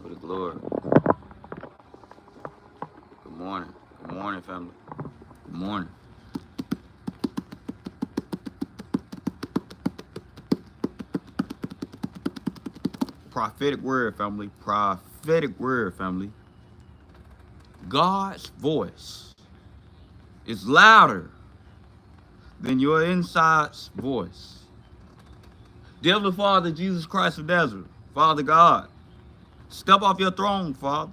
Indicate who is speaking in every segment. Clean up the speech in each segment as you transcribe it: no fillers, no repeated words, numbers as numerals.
Speaker 1: for the glory. Good morning. Good morning, family. Good morning. Prophetic word, family. Prophetic word, family. God's voice is louder than your inside's voice. Dear Father, Jesus Christ of Nazareth, Father God, step off your throne, Father.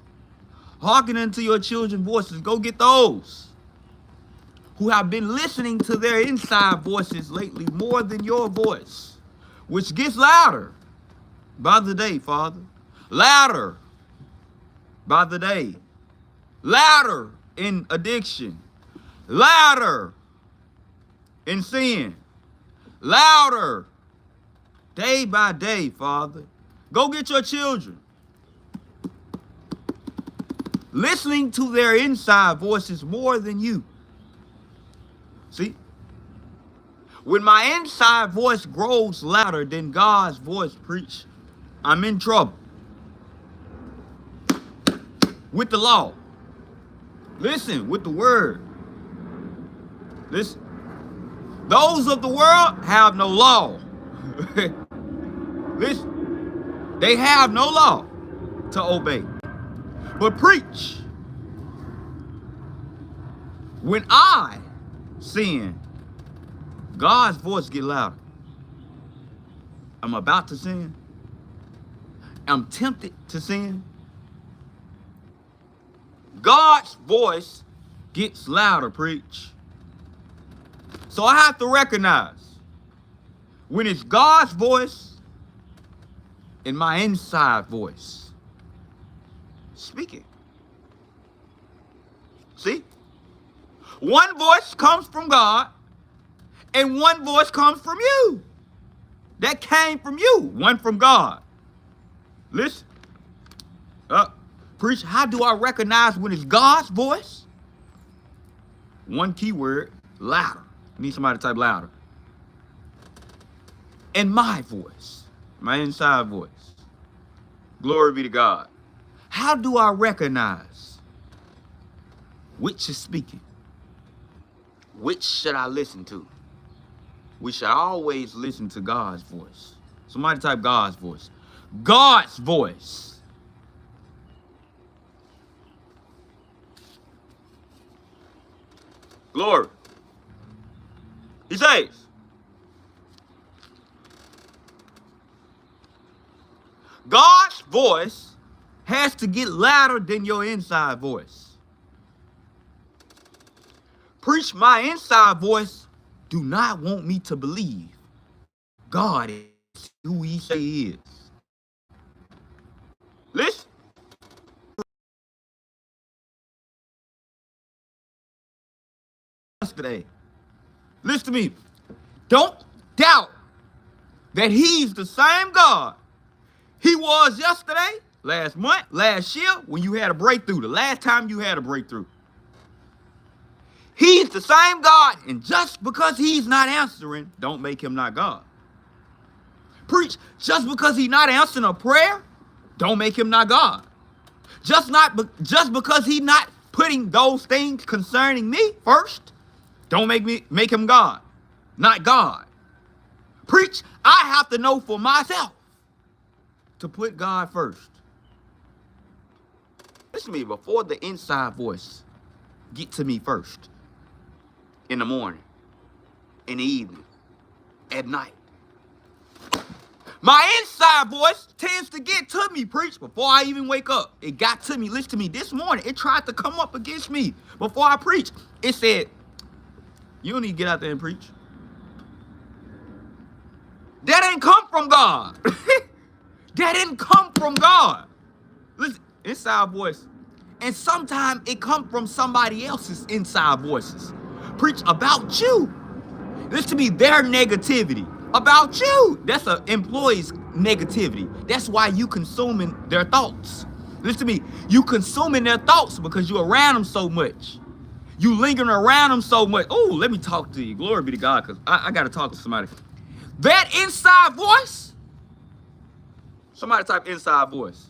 Speaker 1: Hearken unto your children's voices. Go get those who have been listening to their inside voices lately more than your voice, which gets louder by the day, Father. Louder by the day. Louder in addiction. Louder in sin. Louder day by day, Father. Go get your children listening to their inside voices more than you. See? When my inside voice grows louder than God's voice, preach, I'm in trouble with the law. Listen, with the word. Listen. Those of the world have no law. Listen. They have no law to obey. But preach. When I sin, God's voice get louder. I'm about to sin. I'm tempted to sin. God's voice gets louder, preach. So I have to recognize when it's God's voice and my inside voice speaking. See? One voice comes from God and one voice comes from you. That came from you, one from God. Listen. Preach, how do I recognize when it's God's voice? One key word, louder. Need somebody to type louder. And my voice, my inside voice. Glory be to God. How do I recognize which is speaking? Which should I listen to? We should always listen to God's voice. Somebody type God's voice. God's voice. Glory. He says, God's voice has to get louder than your inside voice. Preach, my inside voice do not want me to believe God is who he say he is. Listen. Yesterday. Listen to me. Don't doubt that he's the same God he was yesterday, last month, last year, when you had a breakthrough, the last time you had a breakthrough. He's the same God, and just because he's not answering, don't make him not God. Preach, just because he's not answering a prayer, don't make him not God. Just because he's not putting those things concerning me first, don't make him God. Not God. Preach, I have to know for myself to put God first. Listen to me, before the inside voice get to me first. In the morning, in the evening, at night. My inside voice tends to get to me, preach, before I even wake up. It got to me. Listen to me. This morning, it tried to come up against me before I preach. It said, you don't need to get out there and preach. That ain't come from God. That didn't come from God. Listen, inside voice. And sometimes it comes from somebody else's inside voices. Preach about you. Listen to me, their negativity. About you. That's an employee's negativity. That's why you consuming their thoughts. Listen to me, you consuming their thoughts because you're around them so much. You lingering around them so much. Oh, let me talk to you. Glory be to God, because I got to talk to somebody. That inside voice. Somebody type inside voice.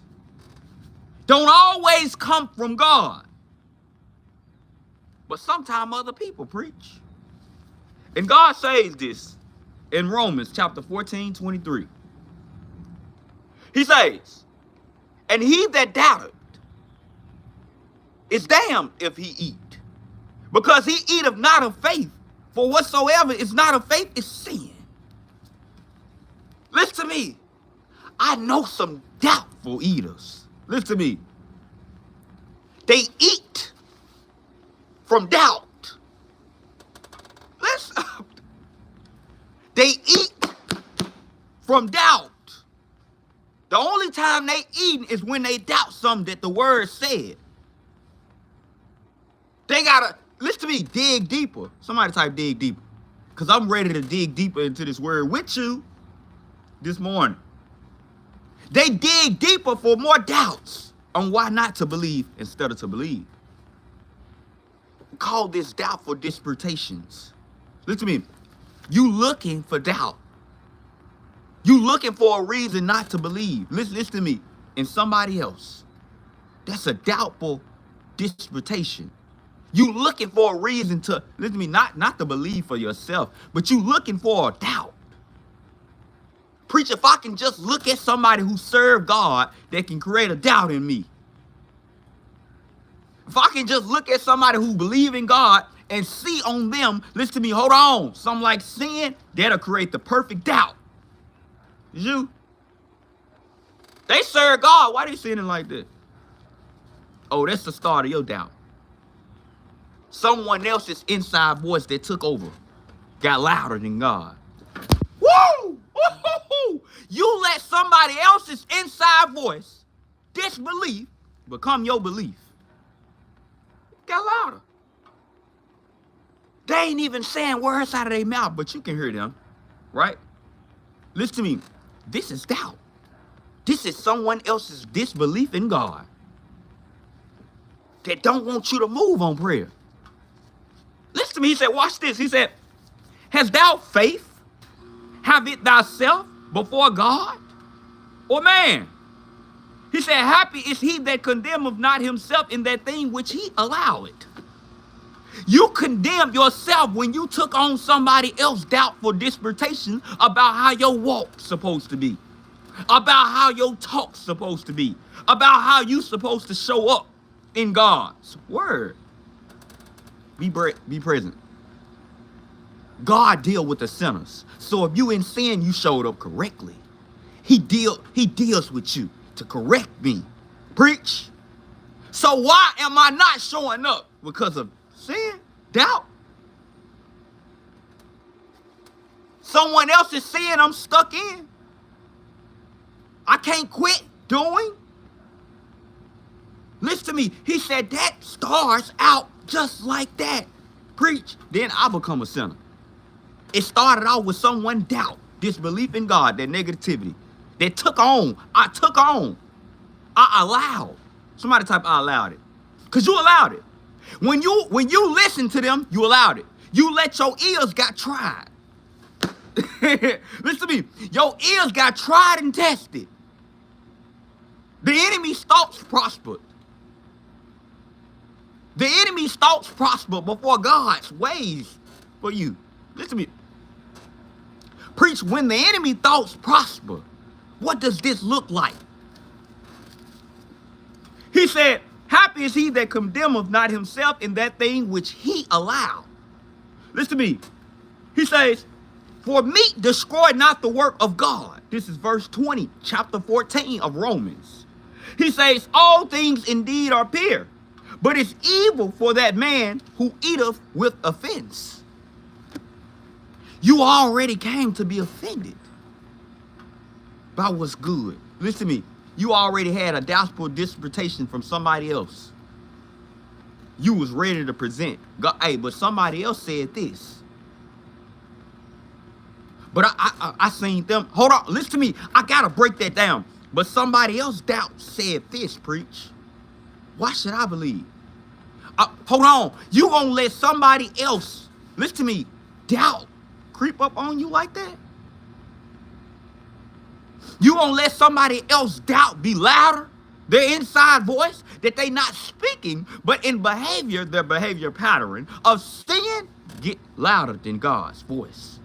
Speaker 1: don't always come from God. But sometimes other people preach. And God says this in Romans chapter 14:23. He says, and he that doubted is damned if he eat, because he eateth not of faith. For whatsoever is not of faith is sin. Listen to me. I know some doubtful eaters. Listen to me. They eat from doubt. Listen. They eat from doubt. The only time they eat is when they doubt something that the word said. They gotta, listen to me, dig deeper. Somebody type dig deeper. Because I'm ready to dig deeper into this word with you this morning. They dig deeper for more doubts on why not to believe instead of to believe. We call this doubtful disputations. Listen to me. You looking for doubt. You looking for a reason not to believe. Listen to me. In somebody else. That's a doubtful disputation. You looking for a reason to, listen to me, not to believe for yourself, but you looking for a doubt. Preacher, if I can just look at somebody who served God, that can create a doubt in me. If I can just look at somebody who believe in God and see on them, listen to me, hold on, something like sin, that'll create the perfect doubt. You. They serve God. Why they sinning like this? Oh, that's the start of your doubt. Someone else's inside voice that took over got louder than God. Woo! Woo! You let somebody else's inside voice, disbelief, become your belief. Got louder. They ain't even saying words out of their mouth, but you can hear them, right? Listen to me. This is doubt. This is someone else's disbelief in God that don't want you to move on prayer. Listen to me. He said, watch this. He said, hast thou faith? Have it thyself before God or man? He said, happy is he that condemneth not himself in that thing which he alloweth. You condemned yourself when you took on somebody else's doubtful disputation about how your walk's supposed to be, about how your talk's supposed to be, about how you supposed to show up in God's word. Be present. God deal with the sinners. So if you in sin, you showed up correctly. He deals with you to correct me. Preach. So why am I not showing up? Because of sin, doubt. Someone else is sin I'm stuck in. I can't quit doing. Listen to me. He said that starts out just like that. Preach. Then I become a sinner. It started out with someone doubt, disbelief in God, that negativity. That took on. I took on. I allowed. Somebody type I allowed it. Because you allowed it. When you listen to them, you allowed it. You let your ears got tried. Listen to me. Your ears got tried and tested. The enemy's thoughts prospered. The enemy's thoughts prosper before God's ways for you. Listen to me. Preach, when the enemy thoughts prosper, what does this look like? He said, happy is he that condemneth not himself in that thing which he allowed. Listen to me. He says, for meat destroy not the work of God. This is verse 20, chapter 14 of Romans. He says, all things indeed are pure, but it's evil for that man who eateth with offense. You already came to be offended by what's good. Listen to me. You already had a doubtful disputation from somebody else. You was ready to present. God, hey, but somebody else said this. But I seen them. Hold on. Listen to me. I got to break that down. But somebody else doubt said this, preach. Why should I believe? Hold on. You going to let somebody else, listen to me, doubt creep up on you like that? You gonna let somebody else doubt be louder Their inside voice that they not speaking, but in behavior, their behavior pattern of sin get louder than God's voice.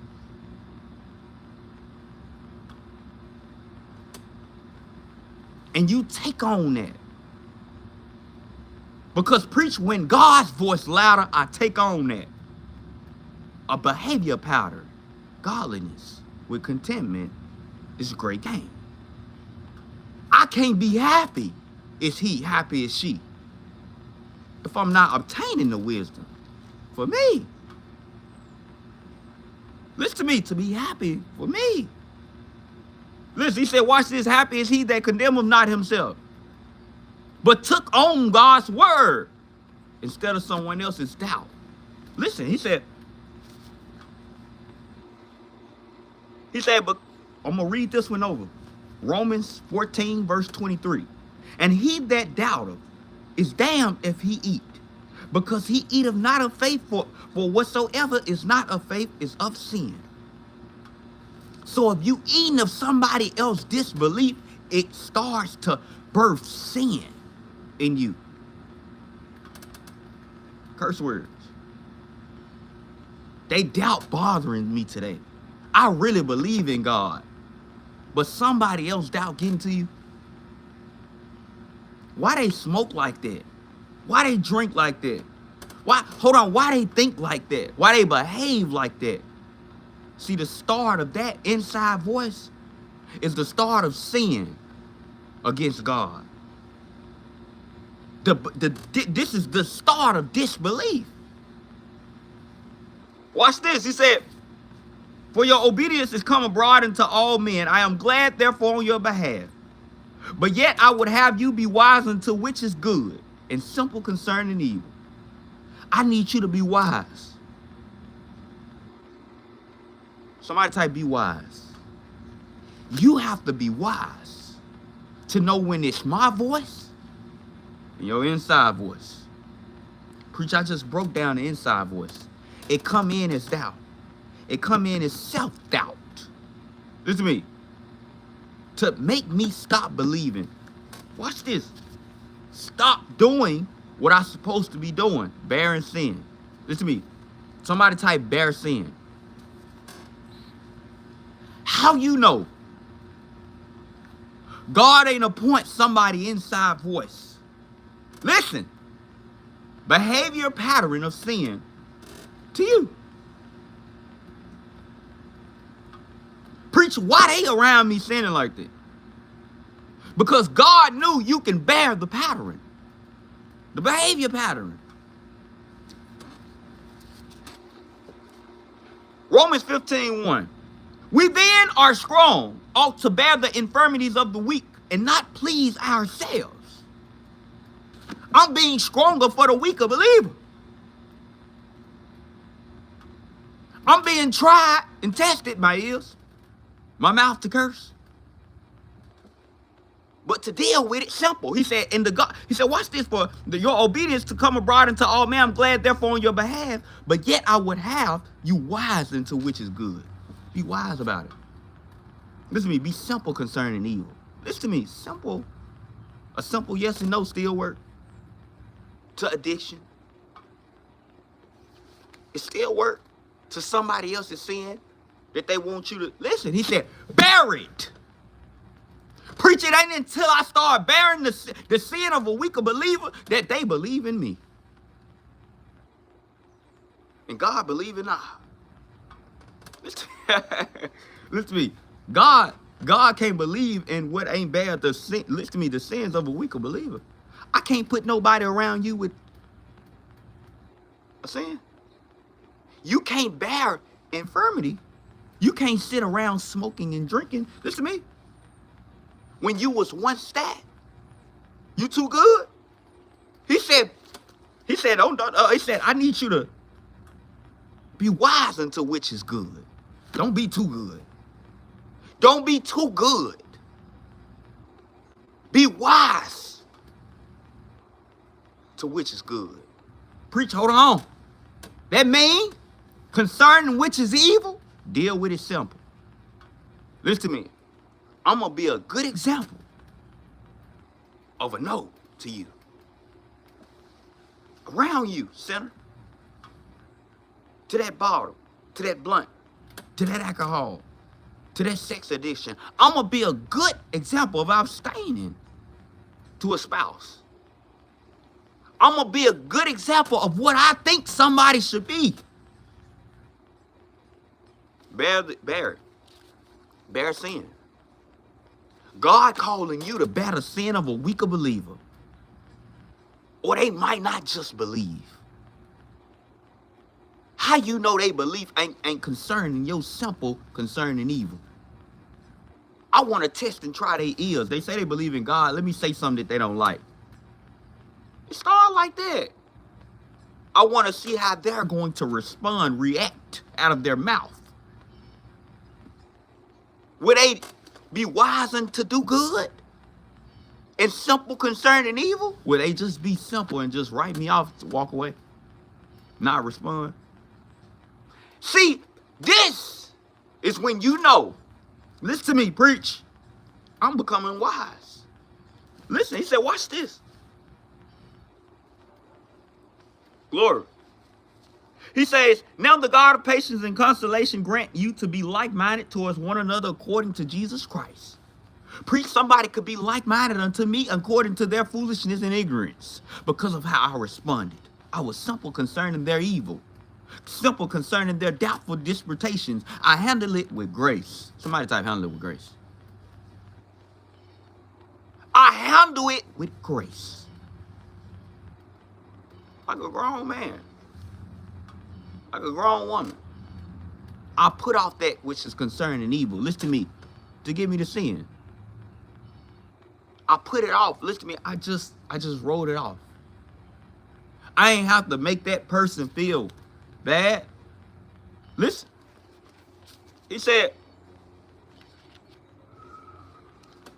Speaker 1: And you take on that. Because preach, when God's voice louder, I take on that. A behavior pattern, godliness with contentment is a great game. I can't be happy. Is he happy as she? If I'm not obtaining the wisdom for me. Listen to me, to be happy for me. Listen, he said, watch this, happy is he that condemneth not himself, but took on God's word instead of someone else's doubt. Listen, he said, but I'm going to read this one over. Romans 14, verse 23. And he that doubteth is damned if he eat, because he eateth not of faith, for whatsoever is not of faith is of sin. So if you eating of somebody else's disbelief, it starts to birth sin in you. Curse words. They doubt bothering me today. I really believe in God, but somebody else doubt getting to you. Why they smoke like that? Why they drink like that? Why they think like that? Why they behave like that? See, the start of that inside voice is the start of sin against God. This is the start of disbelief. Watch this. He said, for your obedience is come abroad unto all men. I am glad, therefore, on your behalf. But yet I would have you be wise unto which is good, and simple concerning evil. I need you to be wise. Somebody type, be wise. You have to be wise to know when it's my voice and your inside voice. Preach, I just broke down the inside voice. It come in as doubt. It come in as self-doubt. Listen to me. To make me stop believing. Watch this. Stop doing what I'm supposed to be doing. Bearing sin. Listen to me. Somebody type bear sin. How you know? God ain't appoint somebody inside voice. Listen. Behavior pattern of sin to you. Preach, why they around me sinning like that? Because God knew you can bear the pattern. The behavior pattern. Romans 15:1. We then are strong, ought to bear the infirmities of the weak and not please ourselves. I'm being stronger for the weaker believer. I'm being tried and tested, my ears, my mouth to curse. But to deal with it, simple. He said, watch this, for your obedience to come abroad unto all men. I'm glad, therefore, on your behalf. But yet I would have you wise into which is good. Be wise about it. Listen to me. Be simple concerning evil. Listen to me. Simple. A simple yes and no still work. To addiction. It still work. To somebody else's sin that they want you to listen. He said, bear it. Preach, it ain't until I start bearing the sin of a weaker believer that they believe in me. And God believe in I. Listen to me. God can't believe in what ain't bad. Listen to me, the sins of a weaker believer. I can't put nobody around you with a sin. You can't bear infirmity. You can't sit around smoking and drinking. Listen to me. When you was one stat, you too good. He said, I need you to be wise unto which is good. Don't be too good. Don't be too good. Be wise to which is good. Preach, hold on. That mean concerning which is evil, deal with it simple. Listen to me. I'm going to be a good example of a no to you. Around you, sinner. To that bottle, to that blunt, to that alcohol, to that sex addiction. I'm going to be a good example of abstaining to a spouse. I'm going to be a good example of what I think somebody should be. Bear sin. God calling you to bear the sin of a weaker believer. Or they might not just believe. How you know they belief ain't concerning your simple concerning evil? I want to test and try their ears. They say they believe in God. Let me say something that they don't like. It started like that. I want to see how they're going to respond, react out of their mouth. Will they be wisened to do good and simple concerning evil? Will they just be simple and just write me off to walk away? Not respond? See, this is when you know. Listen to me, preach. I'm becoming wise. Listen, he said, watch this. Glory. He says, now the God of patience and consolation grant you to be like-minded towards one another according to Jesus Christ. Preach, somebody could be like-minded unto me according to their foolishness and ignorance because of how I responded. I was simple concerning their evil. Simple concerning their doubtful disputations. I handle it with grace. Somebody type handle it with grace. I handle it with grace. Like a grown man. Like a grown woman. I put off that which is concerning evil. Listen to me. To give me the sin. I put it off. Listen to me. I just wrote it off. I ain't have to make that person feel bad. Listen. He said,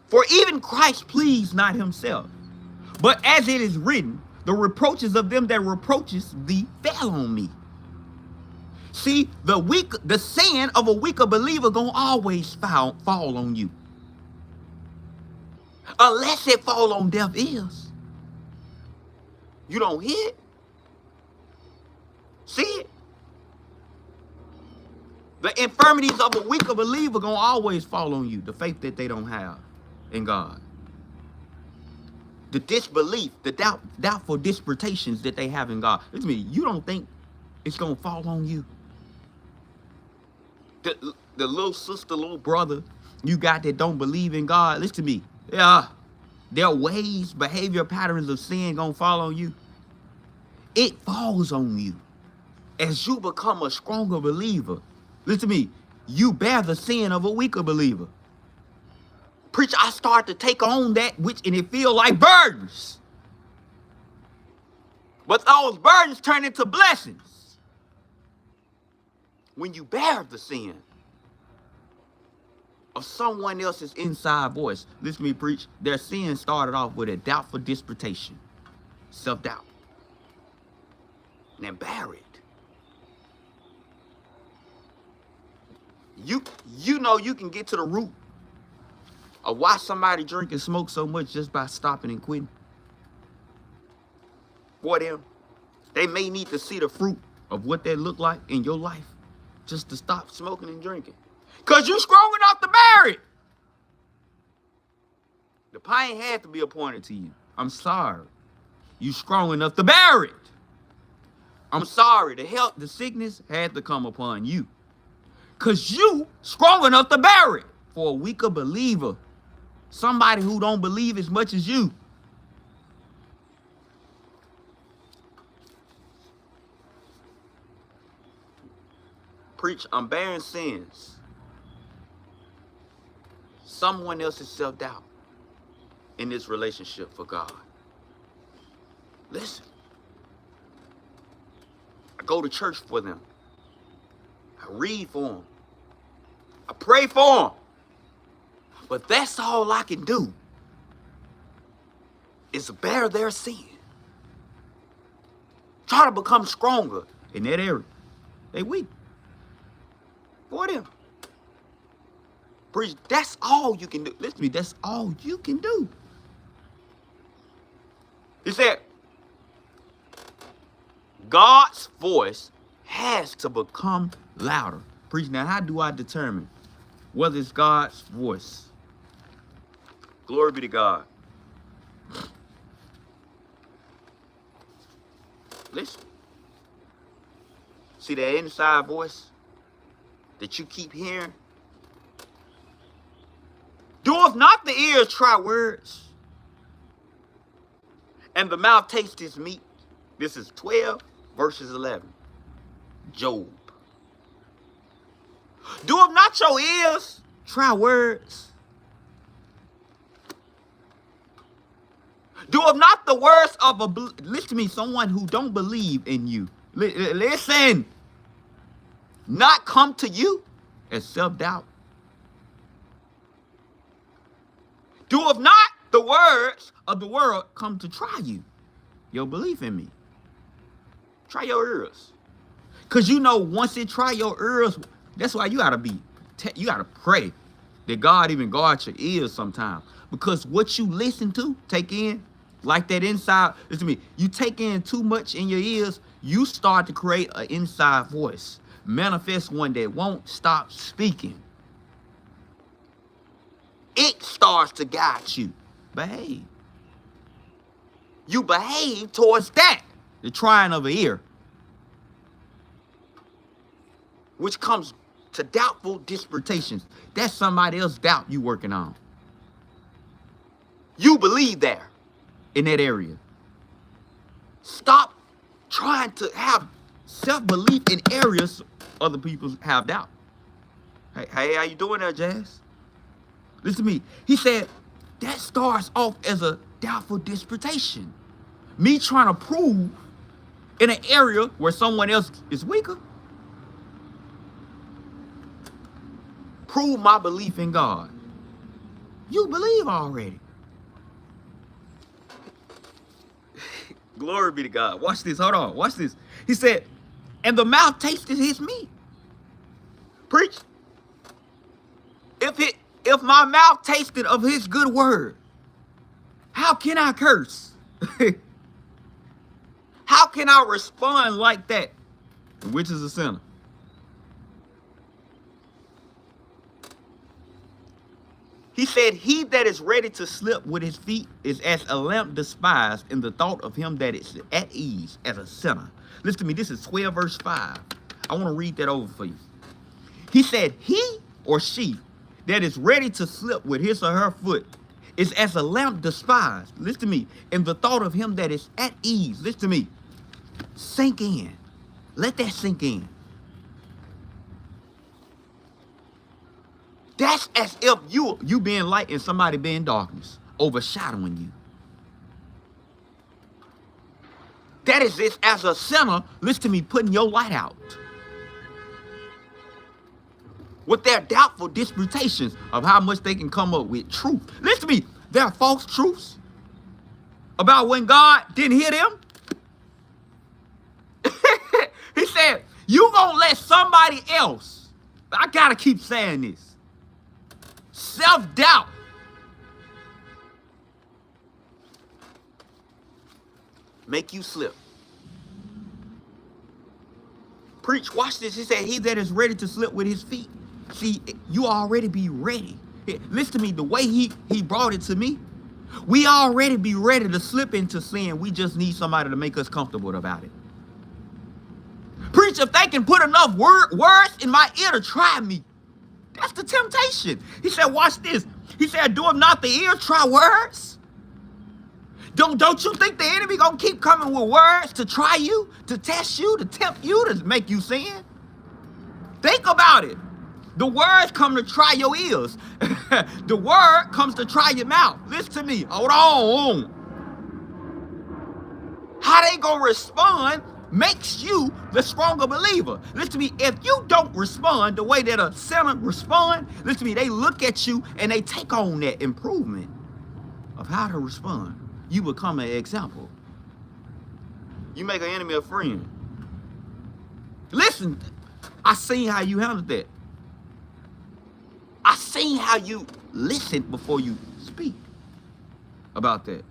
Speaker 1: for even Christ pleased not himself, but as it is written, the reproaches of them that reproaches thee fell on me. See, the sin of a weaker believer gonna always fall on you. Unless it fall on deaf ears. You don't hear it. See it. The infirmities of a weaker believer gonna always fall on you. The faith that they don't have in God. The disbelief, the doubtful disputations that they have in God. Listen to me, you don't think it's gonna fall on you. The little sister, little brother you got that don't believe in God, listen to me. Yeah, their ways, behavior patterns of sin gonna fall on you. It falls on you. As you become a stronger believer, listen to me, you bear the sin of a weaker believer. Preacher, I start to take on that which, and it feel like burdens. But those burdens turn into blessings. When you bear the sin of someone else's inside voice. Listen to me, preach. Their sin started off with a doubtful disputation. Self-doubt. And then bear it. You know you can get to the root of why somebody drink and smoke so much just by stopping and quitting. For them, they may need to see the fruit of what that look like in your life just to stop smoking and drinking. Because you strong enough to bear it. The pain had to be appointed to you. I'm sorry. You strong enough to bear it. I'm sorry. The health, the sickness had to come upon you. Because you strong enough to bear it. For a weaker believer. Somebody who don't believe as much as you. Preach, I'm bearing sins. Someone else's self-doubt in this relationship for God. Listen. I go to church for them. I read for them. I pray for them. But that's all I can do is bear their sin. Try to become stronger in that area. They weak. For them. Preach, that's all you can do. Listen to me, that's all you can do. He said, God's voice has to become louder. Preach. Now, how do I determine whether it's God's voice? Glory be to God. Listen. See that inside voice that you keep hearing? Doeth not the ears try words, and the mouth taste his meat? This is 12 verses 11. Job. Doeth not your ears try words? Doeth not the words of a, listen to me, someone who don't believe in you. Listen. Not come to you as self-doubt? Doeth not the words of the world come to try you, your belief in me? Try your ears. Because you know, once it try your ears, that's why you gotta pray that God even guards your ears sometimes. Because what you listen to, take in, like that inside, listen to me, you take in too much in your ears, you start to create an inside voice. Manifest one that won't stop speaking. It starts to guide you. Behave. You behave towards that. The trying of an ear. Which comes to doubtful disputations. That's somebody else's doubt you working on. You believe there in that area. Stop trying to have self-belief in areas other people have doubt. Hey, how you doing there, Jazz? Listen to me. He said, that starts off as a doubtful disputation. Me trying to prove in an area where someone else is weaker. Prove my belief in God. You believe already. Glory be to God. Watch this. Hold on. Watch this. He said, and the mouth tasted his meat. Preach. If my mouth tasted of his good word, how can I curse? How can I respond like that? Which is a sinner. He said, he that is ready to slip with his feet is as a lamp despised in the thought of him that is at ease as a sinner. Listen to me, this is 12 verse 5. I want to read that over for you. He said, he or she that is ready to slip with his or her foot is as a lamp despised. Listen to me, in the thought of him that is at ease. Listen to me, sink in. Let that sink in. That's as if you being light and somebody being darkness, overshadowing you. That is this as a sinner, listen to me, putting your light out. With their doubtful disputations of how much they can come up with truth. Listen to me, there are false truths about when God didn't hear them. He said, you gonna let somebody else, I gotta keep saying this, self-doubt make you slip. Preach, watch this. He said, he that is ready to slip with his feet. See, you already be ready. Listen to me, the way he brought it to me, we already be ready to slip into sin. We just need somebody to make us comfortable about it. Preach, if they can put enough words in my ear to try me, that's the temptation. He said, watch this. He said, do not the ear try words? Don't you think the enemy gonna keep coming with words to try you, to test you, to tempt you, to make you sin? Think about it. The words come to try your ears. The word comes to try your mouth. Listen to me. Hold on. How they gonna respond makes you the stronger believer. Listen to me. If you don't respond the way that a sinner respond, listen to me, they look at you and they take on that improvement of how to respond. You become an example. You make an enemy a friend. Listen, I seen how you handled that. I seen how you listened before you speak about that.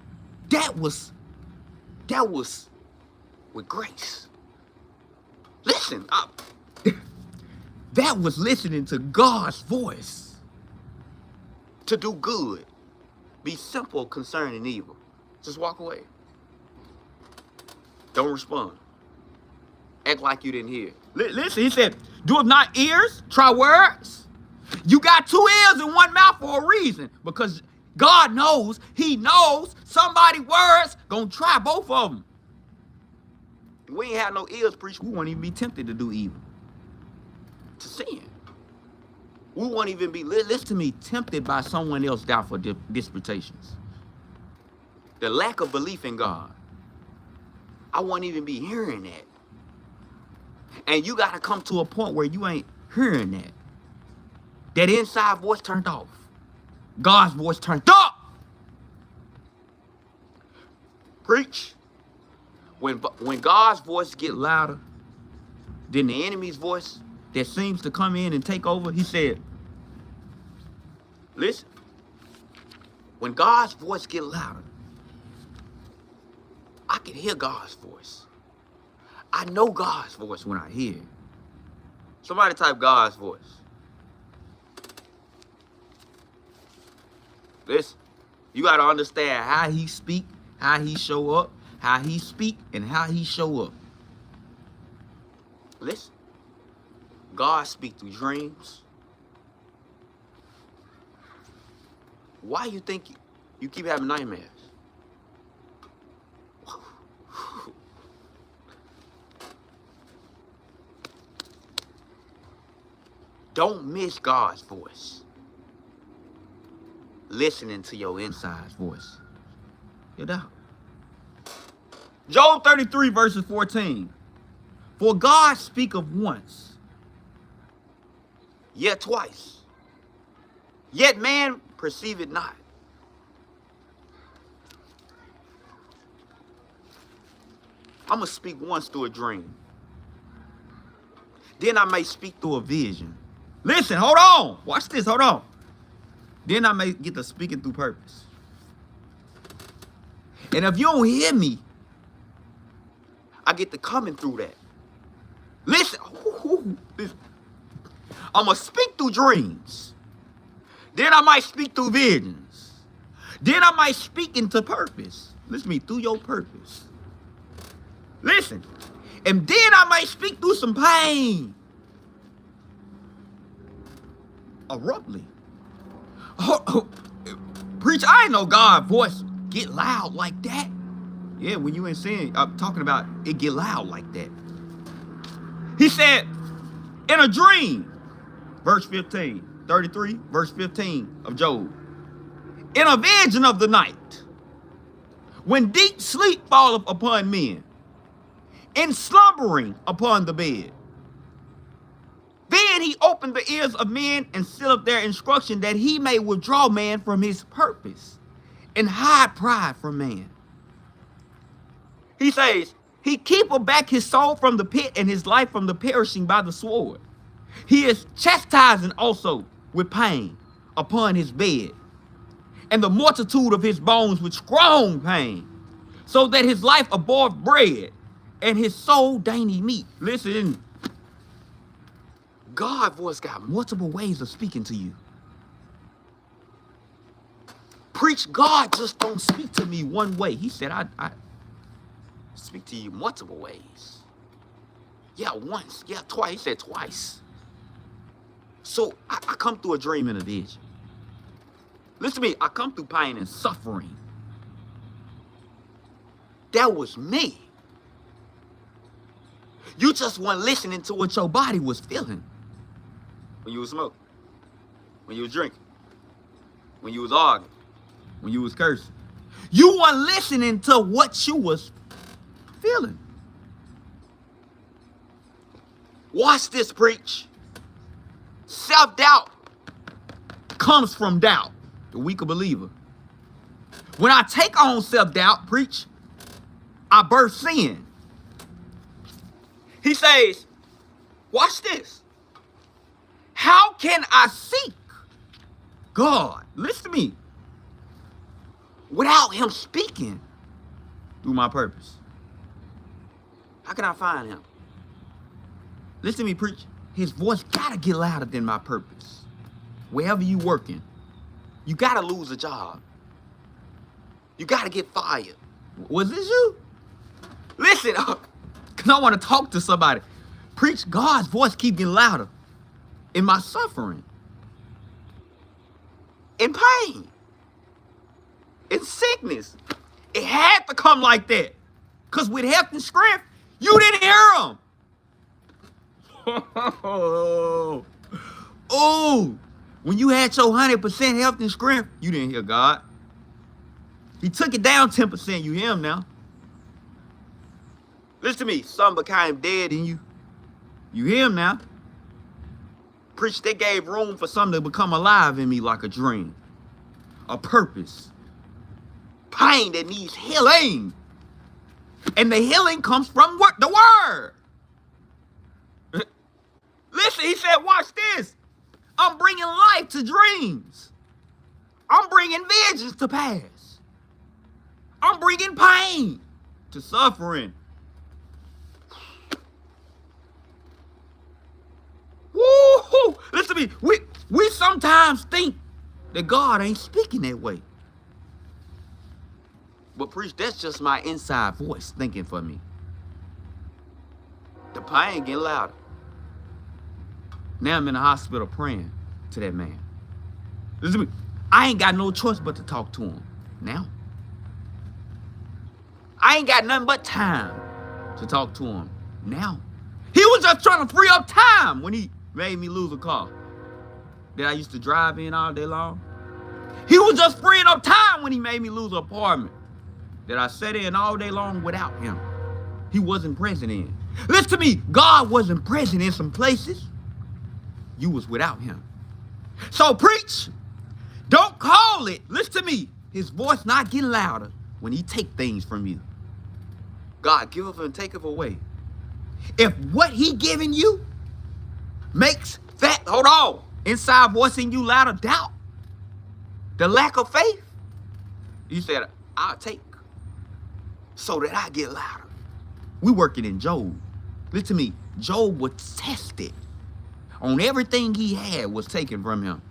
Speaker 1: That was That was with grace. Listen, that was listening to God's voice to do good. Be simple concerning evil. Just walk away. Don't respond. Act like you didn't hear. Listen, he said, do not ears, try words. You got 2 ears and 1 mouth for a reason. Because God knows, he knows somebody's words gonna try both of them. We ain't had no ears, preach. We won't even be tempted to do evil. To sin. We won't even be, listen to me, tempted by someone else's doubtful disputations. The lack of belief in God. I won't even be hearing that. And you got to come to a point where you ain't hearing that. That inside voice turned off. God's voice turned up. Preach. When God's voice get louder than the enemy's voice that seems to come in and take over, he said, listen, when God's voice get louder, I can hear God's voice. I know God's voice when I hear it. Somebody type God's voice. Listen, you got to understand how he speak, how he show up, how he speak, and how he show up. Listen, God speak through dreams. Why you think you keep having nightmares? Don't miss God's voice. Listening to your inside voice. You know? Job 33 verses 14. For God speaketh once, yet twice, yet man perceive it not. I'm going to speak once through a dream. Then I may speak through a vision. Listen, hold on. Watch this, hold on. Then I may get to speaking through purpose. And if you don't hear me, I get to coming through that. Listen, listen. I'm going to speak through dreams. Then I might speak through visions. Then I might speak into purpose. Listen to me, through your purpose. Listen. And then I might speak through some pain. Abruptly. Preach, I ain't know God's voice get loud like that. Yeah, when you in sin, I'm talking about it get loud like that. He said, in a dream, verse 15, 33, verse 15 of Job. In a vision of the night, when deep sleep falleth upon men, in slumbering upon the bed, then he opened the ears of men and sealed up their instruction, that he may withdraw man from his purpose and hide pride from man. He says, he keepeth back his soul from the pit and his life from the perishing by the sword. He is chastising also with pain upon his bed, and the multitude of his bones with strong pain, so that his life abhorreth bread and his soul dainty meat. Listen, God's voice got multiple ways of speaking to you. Preach, God just don't speak to me one way. He said, I speak to you multiple ways. Yeah, once. Yeah, twice. He said twice. So I come through a dream and a vision. Listen to me. I come through pain and suffering. That was me. You just weren't listening to what your body was feeling. When you was smoking, when you was drinking, when you was arguing, when you was cursing. You weren't listening to what you was feeling. Watch this, preach. Self-doubt comes from doubt, the weaker believer. When I take on self-doubt, preach, I birth sin. He says, watch this. How can I seek God? Listen to me. Without him speaking. through my purpose. How can I find him? Listen to me preach. His voice gotta get louder than my purpose. Wherever you working, you gotta lose a job. You gotta get fired. Was this you? Listen, because I want to talk to somebody. Preach, God's voice keep getting louder in my suffering, in pain, in sickness. It had to come like that. Because with health and strength, you didn't hear him. Oh, when you had your 100% health and strength, you didn't hear God. He took it down 10%. You hear him now. Listen to me. Something became dead in you. You hear him now. Preach, they gave room for something to become alive in me like a dream. A purpose. Pain that needs healing. And the healing comes from what? The word. Listen, he said, watch this. I'm bringing life to dreams. I'm bringing visions to pass. I'm bringing pain to suffering. Woo-hoo. Listen to me. We sometimes think that God ain't speaking that way. But preach, that's just my inside voice thinking for me. The pain getting louder. Now I'm in the hospital praying to that man. Listen to me. I ain't got no choice but to talk to him now. I ain't got nothing but time to talk to him now. He was just trying to free up time when he made me lose a car that I used to drive in all day long. He was just freeing up time when he made me lose an apartment that I sat in all day long without him. He wasn't present in. Listen to me. God wasn't present in some places. You was without him. So preach. Don't call it. Listen to me. His voice not getting louder when he take things from you. God giveth and taketh away. If what he giving you makes that, hold on, inside voice in you louder, doubt, the lack of faith, you said, I'll take so that I get louder. We working in Job. Listen to me. Job was tested on everything he had was taken from him.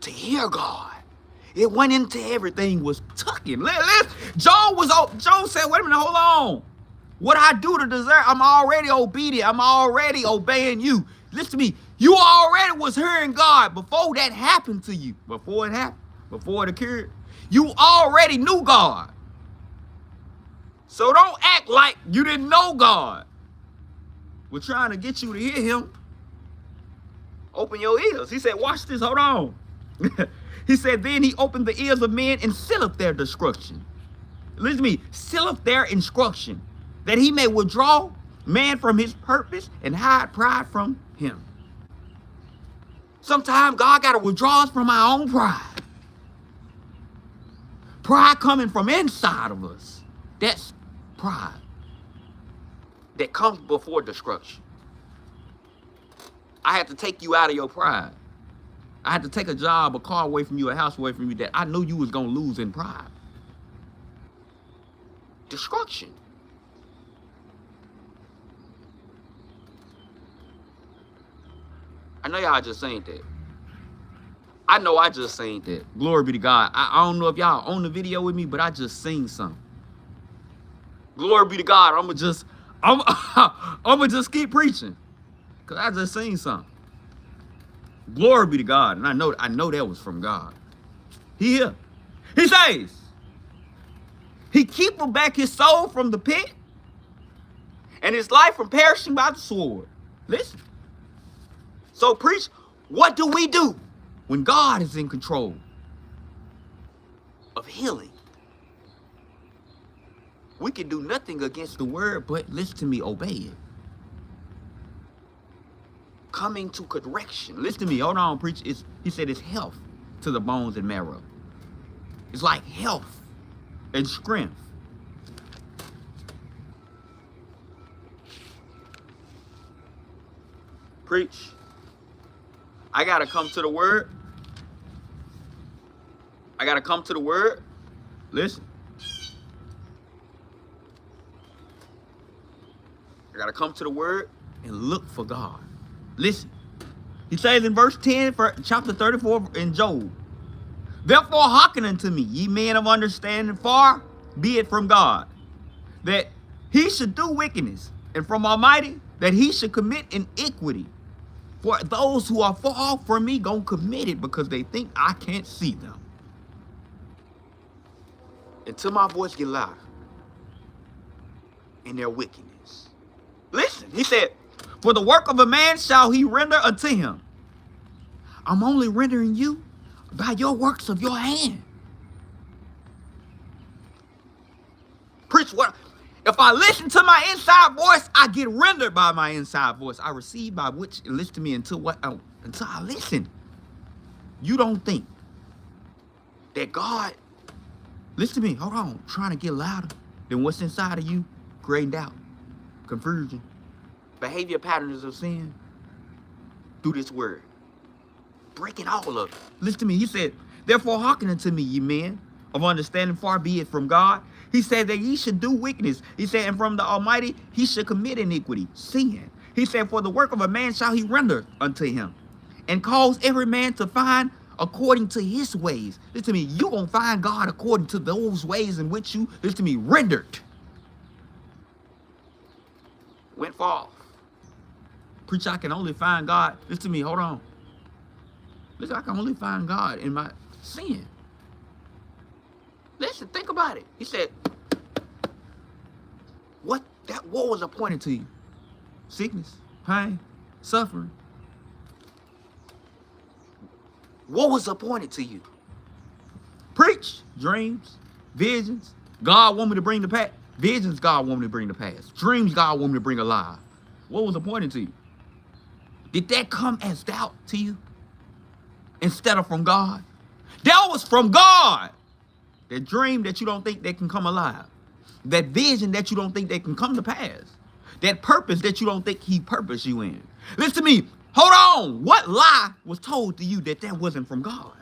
Speaker 1: To hear God, it went into everything was tucking. Job said, wait a minute, hold on. What I do to deserve, I'm already obedient. I'm already obeying you. Listen to me. You already was hearing God before that happened to you. Before it happened, before it occurred. You already knew God. So don't act like you didn't know God. We're trying to get you to hear him. Open your ears. He said, watch this, hold on. He said, then he opened the ears of men and sealeth their destruction. Listen to me, sealeth their instruction, that he may withdraw man from his purpose and hide pride from him. Sometimes God got to withdraw us from our own pride. Pride coming from inside of us. That's pride that comes before destruction. I had to take you out of your pride. I had to take a job, a car away from you, a house away from you that I knew you was going to lose in pride. Destruction. I know y'all just saying that. I know I just saying that. Glory be to God. I don't know if y'all on the video with me, but I just seen something. Glory be to God. I'm gonna just keep preaching. Because I just seen something. Glory be to God. And I know that was from God. He here. He says, he keepeth back his soul from the pit and his life from perishing by the sword. Listen. So preach, what do we do when God is in control of healing? We can do nothing against the word, but listen to me, obey it. Coming to correction. Listen to me, hold on, preach. He said it's health to the bones and marrow. It's like health and strength. Preach. I got to come to the word. I got to come to the word. Listen. Got to come to the word and look for God. Listen. He says in verse 10 for chapter 34 in Job, therefore hearken unto me, ye men of understanding, far be it from God, that he should do wickedness, and from Almighty, that he should commit iniquity. For those who are far off from me gonna commit it because they think I can't see them. Until my voice get louder in their wickedness. Listen, he said, for the work of a man shall he render unto him. I'm only rendering you by your works of your hand. Preach what? If I listen to my inside voice, I get rendered by my inside voice. I receive by which, listen to me until what? Until I listen. You don't think that God, listen to me, hold on, trying to get louder than what's inside of you, creating doubt, confusion, behavior patterns of sin through this word. Breaking all of it. Listen to me. He said, therefore hearken unto me, ye men of understanding, far be it from God. He said that ye should do wickedness. He said, and from the Almighty he should commit iniquity, sin. He said, for the work of a man shall he render unto him, and cause every man to find according to his ways. Listen to me. You're going to find God according to those ways in which you, listen to me, rendered. Went far off. Preacher, I can only find God. Listen to me. Hold on. Listen, I can only find God in my sin. Listen, think about it. He said, what was appointed to you? Sickness, pain, suffering. What was appointed to you? Preach, dreams, visions. God want me to bring the past. Visions, God want me to bring the past. Dreams, God want me to bring alive. What was appointed to you? Did that come as doubt to you? Instead of from God? That was from God. That dream that you don't think that can come alive. That vision that you don't think that can come to pass. That purpose that you don't think he purposed you in. Listen to me. Hold on. What lie was told to you that that wasn't from God?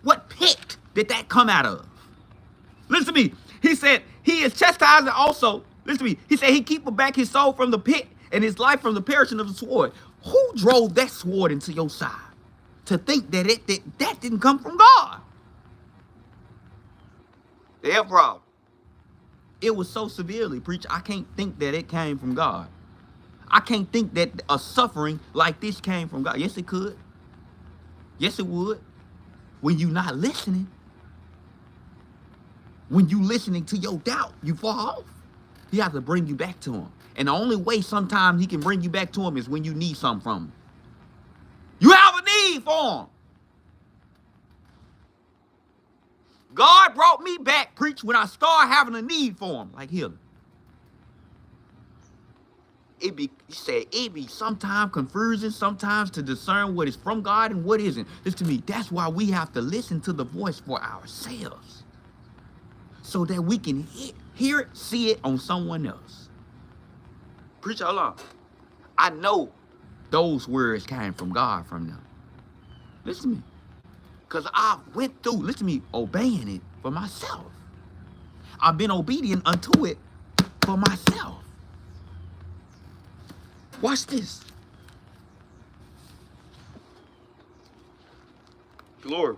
Speaker 1: What pit did that come out of? Listen to me. He said he is chastising also. Listen to me. He said he keepeth back his soul from the pit and his life from the perishing of the sword. Who drove that sword into your side? To think that that didn't come from God. Their problem. It was so severely preached, I can't think that it came from God. I can't think that a suffering like this came from God. Yes, it could. Yes, it would. When you're not listening. When you listening to your doubt, you fall off. He has to bring you back to him. And the only way sometimes he can bring you back to him is when you need something from him. You have a need for him. God brought me back, preach, when I started having a need for him, like healing. He said it be sometimes confusing, sometimes to discern what is from God and what isn't. Listen to me, that's why we have to listen to the voice for ourselves. So that we can hear it, see it on someone else. Preacher, hold on. I know those words came from God from them. Listen to me. Because I went through, listen to me, obeying it for myself. I've been obedient unto it for myself. Watch this. Glory.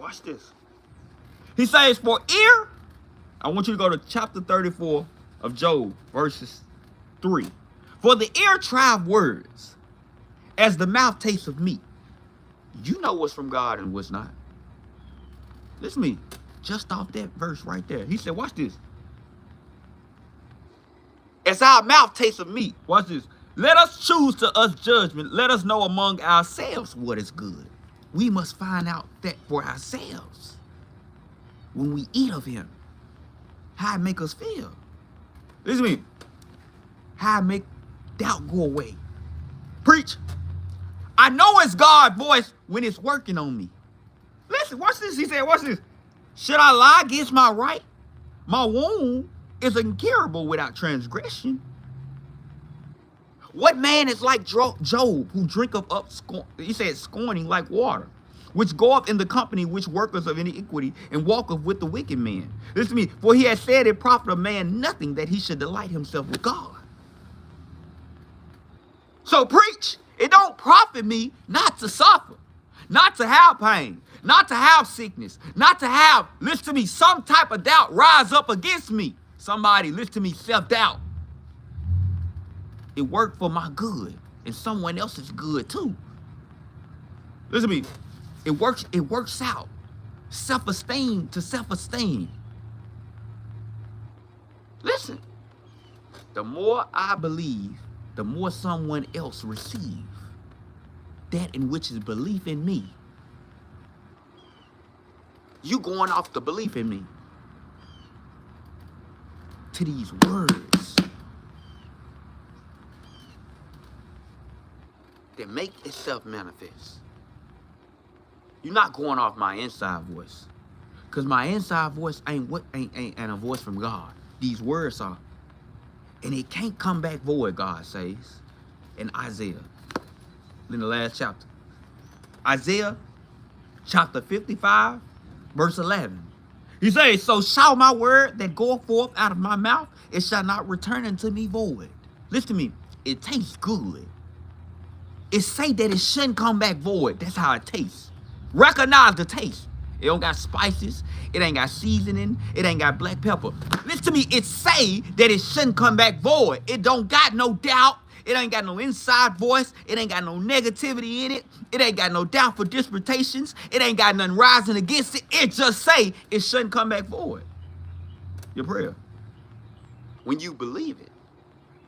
Speaker 1: Watch this. He says, for ear, I want you to go to chapter 34 of Job, verses 3. For the ear trieth words, as the mouth tastes of meat. You know what's from God and what's not. Listen to me, just off that verse right there. He said, watch this. As our mouth tastes of meat, watch this. Let us choose to us judgment. Let us know among ourselves what is good. We must find out that for ourselves. When we eat of him, how it make us feel. Listen to me. How it make doubt go away. Preach. I know it's God's voice when it's working on me. Listen, watch this. He said, watch this. Should I lie against my right? My wound is incurable without transgression. What man is like Job, who drinketh up, he said, scorning like water, which goeth in the company which workers of iniquity, and walketh with the wicked man. Listen to me. For he has said it profit a man nothing that he should delight himself with God. So preach. It don't profit me not to suffer, not to have pain, not to have sickness, not to have, listen to me, some type of doubt rise up against me. Somebody, listen to me, self-doubt. It worked for my good, and someone else's good too. Listen to me. It works out. Self-esteem to self-esteem. Listen. The more I believe, the more someone else receive that in which is belief in me. You going off the belief in me to these words that make itself manifest. You're not going off my inside voice, because my inside voice ain't a voice from God. These words are, and it can't come back void. God says in Isaiah, in the last chapter, Isaiah chapter 55, verse 11. He says, so shall my word that goeth forth out of my mouth, it shall not return unto me void. Listen to me. It tastes good. It say that it shouldn't come back void. That's how it tastes. Recognize the taste. It don't got spices. It ain't got seasoning. It ain't got black pepper. Listen to me. It say that it shouldn't come back void. It don't got no doubt. It ain't got no inside voice. It ain't got no negativity in it. It ain't got no doubtful disputations. It ain't got nothing rising against it. It just say it shouldn't come back void. Your prayer. When you believe it.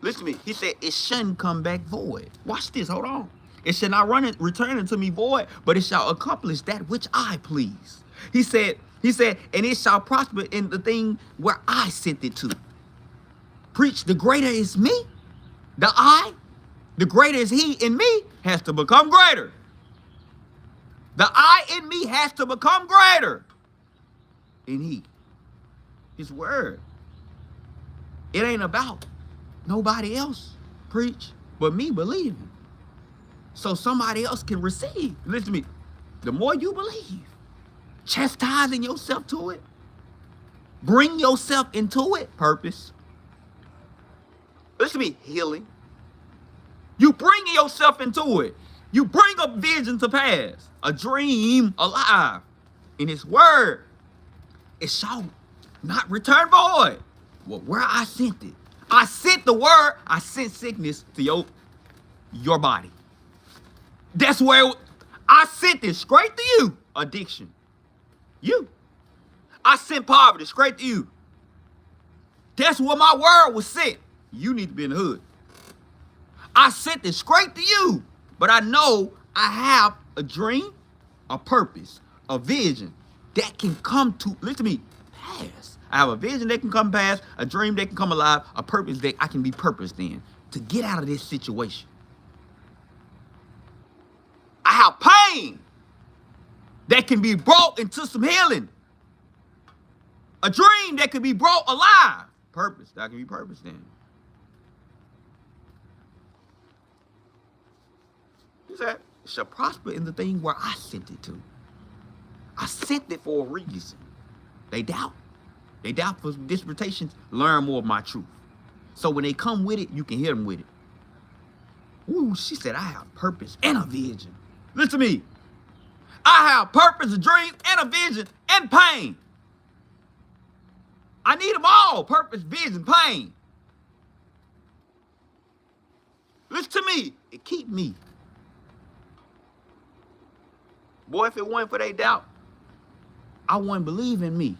Speaker 1: Listen to me. He said it shouldn't come back void. Watch this. Hold on. It shall not return unto me void, but it shall accomplish that which I please. He said, and it shall prosper in the thing where I sent it to. Preach, the greater is me, the greater is he in me, has to become greater. The I in me has to become greater in he. His word. It ain't about nobody else, preach, but me believing. So somebody else can receive. Listen to me. The more you believe, chastising yourself to it, bring yourself into it, purpose. Listen to me, healing. You bring yourself into it. You bring a vision to pass, a dream alive. In his word, it shall not return void. Well, where I sent it. I sent the word, I sent sickness to your body. That's where I sent it straight to you. Addiction. You. I sent poverty straight to you. That's where my word was sent. You need to be in the hood. I sent it straight to you. But I know I have a dream, a purpose, a vision that can come to, listen to me, pass. I have a vision that can come past, a dream that can come alive, a purpose that I can be purposed in to get out of this situation. I have pain that can be brought into some healing. A dream that can be brought alive. Purpose, that can be purpose then. He said, it shall prosper in the thing where I sent it to. I sent it for a reason. They doubt. They doubt for disputations. Learn more of my truth. So when they come with it, you can hit them with it. Ooh, she said, I have purpose and a vision. Listen to me. I have purpose, a dream, and a vision, and pain. I need them all. Purpose, vision, pain. Listen to me. It keep me. Boy, if it wasn't for they doubt, I wouldn't believe in me.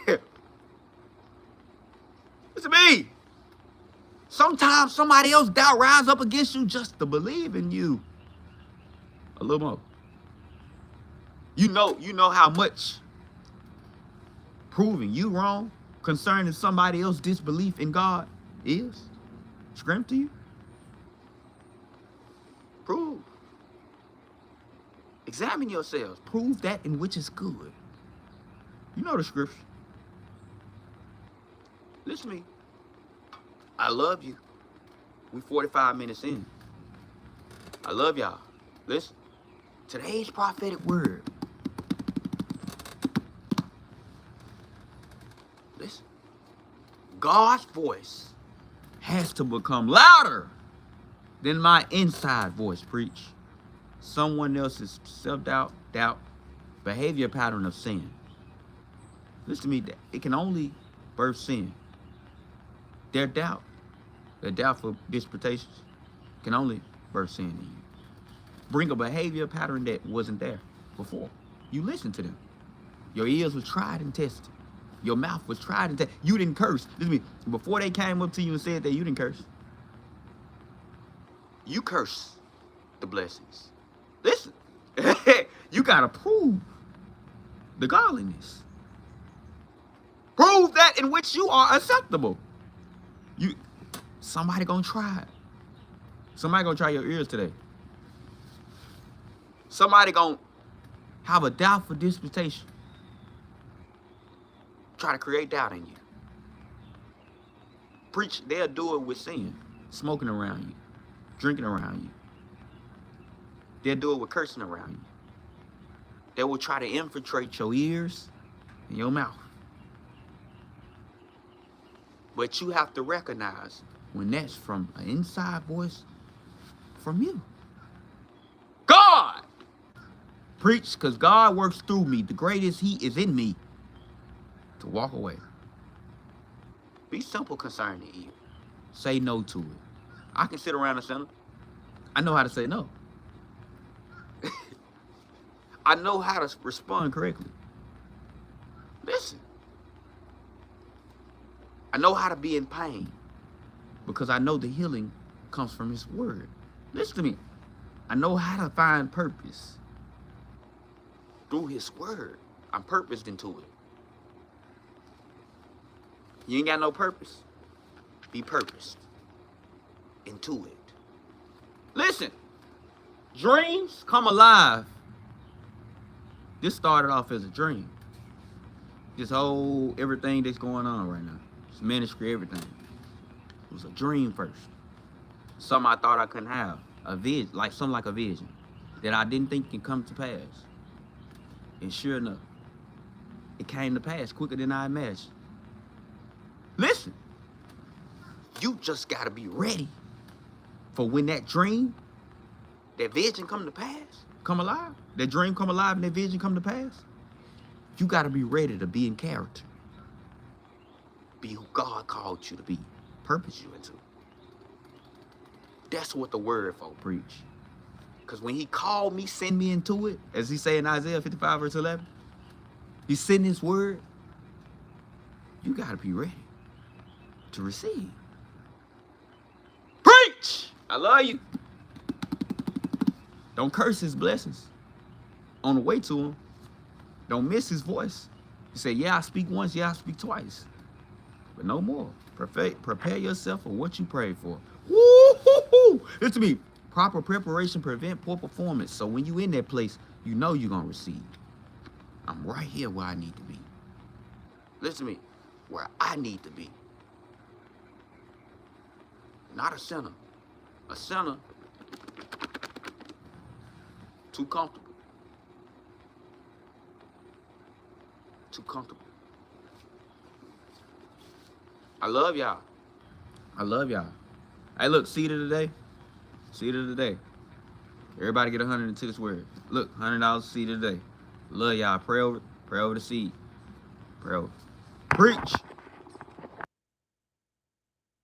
Speaker 1: Listen to me. Sometimes somebody else doubt rise up against you just to believe in you. A little more. You know how much proving you wrong concerning somebody else's disbelief in God is? Scream to you. Prove. Examine yourselves. Prove that in which is good. You know the scripture. Listen to me. I love you. We 45 minutes in. I love y'all. Listen. Today's prophetic word. Listen. God's voice has to become louder than my inside voice, preach. Someone else's self-doubt, doubt, behavior pattern of sin. Listen to me, it can only birth sin. Their doubtful disputations can only birth sin in you. Bring a behavior pattern that wasn't there before. You listened to them. Your ears were tried and tested. Your mouth was tried and tested. You didn't curse. Listen to me, before they came up to you and said that, you didn't curse. You curse the blessings. Listen, you gotta prove the godliness. Prove that in which you are acceptable. Somebody gonna try it. Somebody gonna try your ears today. Somebody gonna have a doubtful disputation. Try to create doubt in you. Preach, they'll do it with sin. Smoking around you. Drinking around you. They'll do it with cursing around you. They will try to infiltrate your ears and your mouth. But you have to recognize when that's from an inside voice from you. God! Preach, because God works through me. The greatest He is in me to walk away. Be simple concerning evil. Say no to it. I can sit around a sinner. I know how to say no. I know how to respond correctly. Listen. I know how to be in pain because I know the healing comes from His word. Listen to me. I know how to find purpose through His word. I'm purposed into it. You ain't got no purpose? Be purposed into it. Listen, dreams come alive. This started off as a dream. This whole everything that's going on right now. This ministry, everything. It was a dream first. Something I thought I couldn't have. A vision, something like a vision that I didn't think can come to pass. And sure enough, it came to pass quicker than I imagined. Listen, you just gotta be ready for when that dream, that vision come to pass, come alive. That dream come alive and that vision come to pass. You gotta be ready to be in character. Be who God called you to be. Purpose you into. That's what the word for, preach. Because when He called me, send me into it, as He say in Isaiah 55 verse 11, He sent His word. You gotta be ready to receive. Preach! I love you. Don't curse His blessings on the way to Him. Don't miss His voice. You say, yeah, I speak once, yeah, I speak twice. But no more. Prepare yourself for what you pray for. Woo-hoo-hoo! Listen to me. Proper preparation prevent poor performance. So when you in that place, you know you're going to receive. I'm right here where I need to be. Listen to me. Where I need to be. Not a sinner. A sinner, too comfortable. Too comfortable. I love y'all. I love y'all. Hey, look, seed of the day. Seed of the day. Everybody get 100 into this word. Look, $100 seed of the day. Love y'all. Pray over the seed. Pray over. Preach.